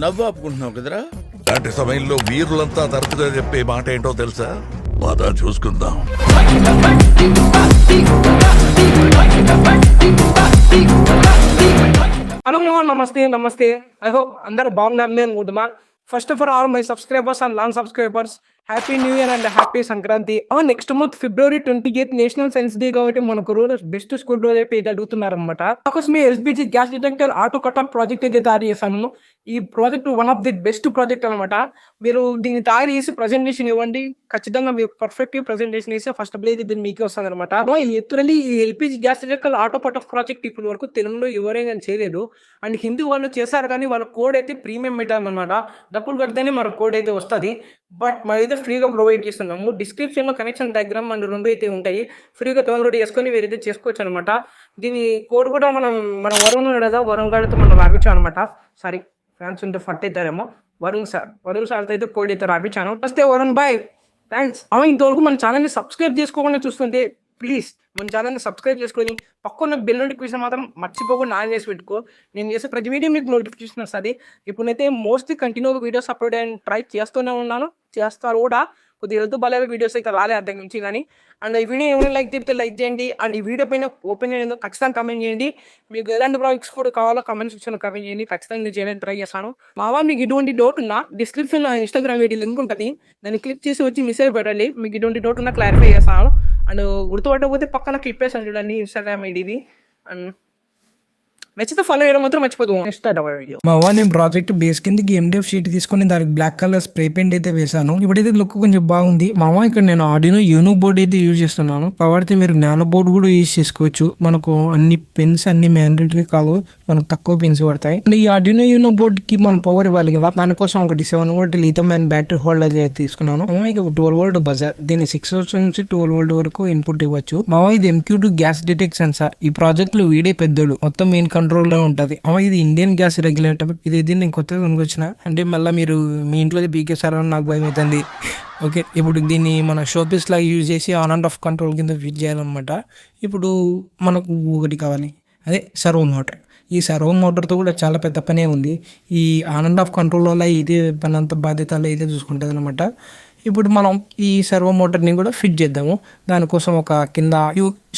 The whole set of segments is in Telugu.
నవ్వు ఆపుకుంటున్నావు కదరా. అలాంటి సమయంలో వీరులంతా తరచుగా చెప్పే మాట ఏంటో తెలుసా? పద చూసుకుందాం. హలో నమస్తే. ఐ హోప్ అందరూ బాగున్నారు అనుకుంటున్నా. First of all my subscribers and non subscribers, happy new year and happy Sankranti. Next month February 28 national science day కాబట్టి మనకు రోజు బెస్ట్ స్కూల్ రోజు అయితే అడుగుతున్నారనమాట. మీ LPG gas detector auto cut project అయితే తయారు చేశాను. ఈ project one of the best project అనమాట. మీరు దీన్ని తయారు చేసి ప్రజెంటేషన్ ఇవ్వండి, ఖచ్చితంగా మీరు పర్ఫెక్ట్ ప్రజెంటేషన్ ఇస్తే ఫస్ట్ ప్లేజ్ దీన్ని మీకే వస్తుంది అనమాట. లిటరల్లీ ఈ LPG gas detector auto cut project ఇప్పటి వరకు తెలుగులో ఎవరైనా చేయలేదు. అండ్ హిందీ వాళ్ళు చేశారు కానీ వాళ్ళ కోడ్ అయితే ప్రీమియం పెట్టాం అనమాట. డబ్బులు కడితేనే మన కోడ్ అయితే వస్తుంది. బట్ అయితే ఫ్రీగా ప్రొవైడ్ చేస్తున్నాము. డిస్క్రిప్షన్లో కనెక్షన్ డయాగ్రామ్ అండ్ రెండు అయితే ఉంటాయి. ఫ్రీగా డౌన్లోడ్ చేసుకొని వేరైతే చేసుకోవచ్చు అనమాట. దీని కోడ్ కూడా మన వరుణ్ కదా, వరుణ్ గారితో మనం రాపించాం అనమాట. సారీ, ఫ్యాన్స్ ఉంటే ఫట్ అవుతారేమో. వరుణ్ సార్తో అయితే కోడ్ అయితే రాపించాను. వస్తే వరుణ్ బాయ్, థ్యాంక్స్. ఇంతవరకు మన ఛానల్ని సబ్స్క్రైబ్ చేసుకోకుండా చూస్తుంటే ప్లీజ్ మన ఛానల్ని సబ్స్క్రైబ్ చేసుకొని పక్కన బెల్ నోటిఫికేషన్ మాత్రం మర్చిపోకుండా ఆన్ చేసి పెట్టుకో. నేను చేసే ప్రతి వీడియో మీకు నోటిఫికేషన్ వస్తుంది. ఇప్పుడైతే మోస్ట్లీ కంటిన్యూగా వీడియోస్ అప్లోడ్ అయ్యి ట్రై చేస్తూనే ఉన్నాను, చేస్తారు కూడా. కొద్దిగా హెల్త్ బాగా వీడియోస్ అయితే రాలే అర్థం నుంచి కానీ. అండ్ ఈ వీడియో ఏమైనా లైక్ చెప్తే లైక్ చేయండి. అండ్ ఈ వీడియో పైన ఓపెన్ చేయండి, ఖచ్చితంగా కమెంట్ చేయండి. మీకు ఎలాంటి ప్రాజెక్ట్స్ కూడా కావాలో కమెంట్ సెక్షన్లో కమెంట్ చేయండి, ఖచ్చితంగా నేను చేయడానికి ట్రై చేస్తాను. మీకు ఇటువంటి డౌట్ ఉన్నా డిస్క్రిప్షన్లో ఇన్స్టాగ్రామ్ ఐడి లింక్ ఉంటుంది, దాన్ని క్లిక్ చేసి వచ్చి మెసేజ్ పెట్టండి. మీకు ఇటువంటి డౌట్ ఉన్నా క్లారిఫై చేస్తాను. అండ్ గుర్తుపట్టకపోతే పక్కన క్లిప్ వేసాను చూడండి ఇన్స్టాగ్రామ్ ఐడిది. అండ్ నచ్చితే ఫాలో చేయడం మాత్రం మర్చిపోదు. నెక్స్ట్ వీడియో నేను ప్రాజెక్ట్ బేస్ కిందకి ఎండిఎఫ్ షీట్ తీసుకొని దానికి బ్లాక్ కలర్ స్ప్రే పెయింట్ అయితే వేసాను. ఇప్పుడైతే లుక్ కొంచెం బాగుంది. ఇక్కడ నేను ఆర్డినో యూనో బోర్డ్ అయితే యూజ్ చేస్తున్నాను. కాబట్టి మీరు నానో బోర్డ్ కూడా యూజ్ చేసుకోవచ్చు. మనకు అన్ని పెన్స్ అన్ని మ్యాండేటరీ కాదు, మనకు తక్కువ పెన్స్ పడతాయి. ఈ ఆర్డినో యూనో బోర్డ్ కి మనం పవర్ ఇవ్వాలి కదా, దానికోసం ఒకటి 7 volt lithium and battery holder అయితే తీసుకున్నాను. 12 వోల్ట్ బజార్, దీన్ని 6 వోల్ట్ నుంచి 12 వోల్ట్ వరకు ఇన్పుట్ ఇవ్వచ్చు. ఇది MQ2 గ్యాస్ డిటెక్ట్ సెన్సార్. ఈ ప్రాజెక్ట్ లో వీడే పెద్దోడు, మొత్తం మెయిన్ కంట్రోల్ లో ఉంటది. ఇది ఇండియన్ గ్యాస్ రెగ్యులేటర్. ఇది నేను కొత్తగా కొనుకొచ్చిన, అంటే మళ్ళీ మీరు మీ ఇంట్లో బీకేసారని నాకు భయం అవుతుంది. ఓకే, ఇప్పుడు దీన్ని మన షోపీస్ లాగా యూజ్ చేసి ఆన్ అండ్ ఆఫ్ కంట్రోల్ కింద ఫిట్ చేయాలన్నమాట. ఇప్పుడు మనకు ఒకటి కావాలి, అదే సర్వో మోటార్. ఈ సర్వో మోటార్తో కూడా చాలా పెద్ద పనే ఉంది. ఈ ఆన్ అండ్ ఆఫ్ కంట్రోల్ వల్ల ఇదే పని అంత బాధ్యతలు అయితే చూసుకుంటుంది అనమాట. ఇప్పుడు మనం ఈ సర్వో మోటార్ని కూడా ఫిట్ చేద్దాము. దానికోసం ఒక కింద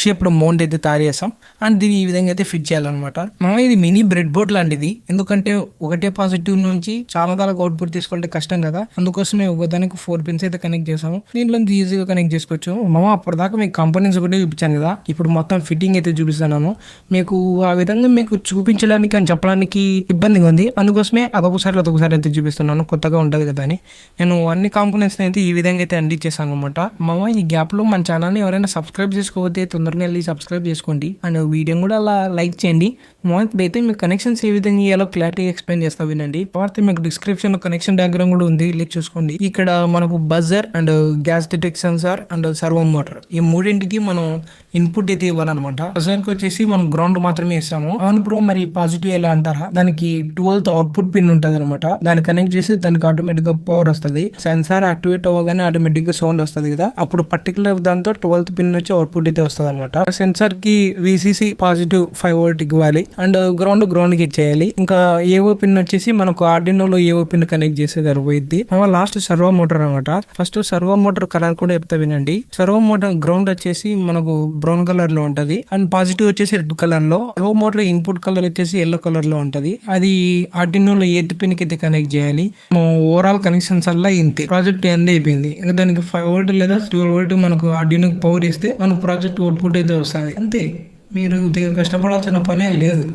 షేప్డ్ మౌంట్ అయితే తయారు చేస్తాం. అండ్ దీన్ని ఈ విధంగా అయితే ఫిట్ చేయాలన్నమాట. ఇది మినీ బ్రెడ్ బోర్డ్ లాంటిది, ఎందుకంటే ఒకటే పాజిటివ్ నుంచి చాలా కాలం అవుట్పుట్ తీసుకుంటే కష్టం కదా. అందుకోసమే ఒకదానికి 4 పిన్స్ అయితే కనెక్ట్ చేసాము. దీంట్లో ఈజీగా కనెక్ట్ చేసుకోవచ్చు. అప్పటిదాకా మీకు కంపోనెంట్స్ ఒకటే చూపించాను కదా, ఇప్పుడు మొత్తం ఫిట్టింగ్ అయితే చూపిస్తున్నాను. మీకు ఆ విధంగా మీకు చూపించడానికి అని చెప్పడానికి ఇబ్బందిగా ఉంది, అందుకోసమే అదొకసారి అయితే చూపిస్తున్నాను. కొత్తగా ఉంటుంది కదా అని నేను అన్ని కాంపోనెంట్స్ అయితే ఈ విధంగా అయితే అందించేసాను అనమాట. ఈ గ్యాప్ లో మన ఛానల్ని ఎవరైనా సబ్స్క్రైబ్ చేసుకోకపోతే తొందరగా వెళ్ళి సబ్స్క్రైబ్ చేసుకోండి. అండ్ వీడియో కూడా అలా లైక్ చేయండి. అయితే మీకు కనెక్షన్స్ ఏ విధంగా ఇయ్యాలో క్లారిటీ ఎక్స్ప్లెయిన్ చేస్తా వినండి. తర్వాత మీకు డిస్క్రిప్షన్ లో కనెక్షన్ డయాగ్రామ్ కూడా ఉంది, క్లిక్ చూసుకోండి. ఇక్కడ మనకు buzzer and gas detect censor and servo motor, ఈ మూడింటికి మనం ఇన్పుట్ అయితే ఇవ్వాలన్నమాట. బజర్కి వచ్చేసి మనం గ్రౌండ్ మాత్రమే ఇస్తాము. ఇప్పుడు మరి పాజిటివ్ ఎలా అంటారా, దానికి 12th అవుట్పుట్ పిన్ ఉంటుంది అనమాట. దాన్ని కనెక్ట్ చేసి దానికి ఆటోమేటిక్ గా పవర్ వస్తుంది. సెన్సార్ యాక్టివేట్ అవ్వగానే ఆటోమేటిక్ గా సౌండ్ వస్తుంది కదా, అప్పుడు పర్టికులర్ దాంతో 12th పిన్ నుంచి అవుట్పుట్ అయితే వస్తుంది అనమాట. సెన్సార్ కి VCC పాజిటివ్ 5 వోల్ట్ ఇవ్వాలి అండ్ గ్రౌండ్ కి ఇచ్చేయాలి. ఇంకా ఏవో పిన్ వచ్చేసి మనకు ఆర్డినోలో ఏవో పిన్ కనెక్ట్ చేసేదారు పోయింది. లాస్ట్ సర్వో మోటార్ అనమాట. ఫస్ట్ సర్వో మోటార్ కలర్ కూడా చెప్తా వినండి. సర్వో మోటార్ గ్రౌండ్ వచ్చేసి మనకు బ్రౌన్ కలర్ లో ఉంటది అండ్ పాజిటివ్ వచ్చేసి రెడ్ కలర్ లో. సర్వో మోటార్ ఇన్పుట్ కలర్ వచ్చేసి ఎల్లో కలర్ లో ఉంటది. అది ఆర్డినోలో 8th పిన్ కి అయితే కనెక్ట్ చేయాలి. ఓవరాల్ కనెక్షన్స్ అలా ఇంతే. ప్రాజెక్ట్ ఎండ్ అయిపోయింది. ఇంకా దానికి 5 వోల్ట్ లేదా 12 వోల్ట్ మనకు ఆర్డినో పవర్ ఇస్తే మనకు ప్రాజెక్ట్ అవుట్పుట్ అయితే వస్తుంది. అంతే, మీరు కష్టపడాల్సిన పనే లేదు.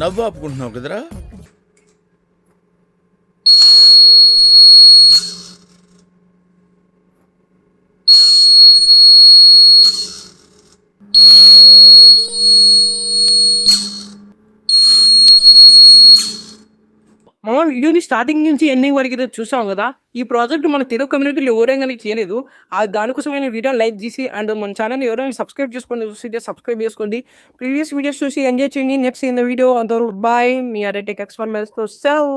నవ్వు ఆపుకుంటున్నావు కదరా. మనం వీడియోని స్టార్టింగ్ నుంచి ఎండింగ్ వరకు అయితే చూసాం కదా. ఈ ప్రాజెక్ట్ మన తెలుగు కమ్యూనిటీలో ఎవరైనా చేయలేదు. దానికోసమైన వీడియో లైక్ చేసి అండ్ మన ఛానల్ ఎవరైనా సబ్స్క్రైబ్ చేసుకోండి, చూసి సబ్స్క్రైబ్ చేసుకోండి. ప్రీవియస్ వీడియోస్ చూసి ఎంజాయ్ చేయండి. నెక్స్ట్ ఇన్ ద వీడియో అందరూ బాయ్. మీ ఆర్ టెక్ ఎక్స్పర్ట్ సెల్.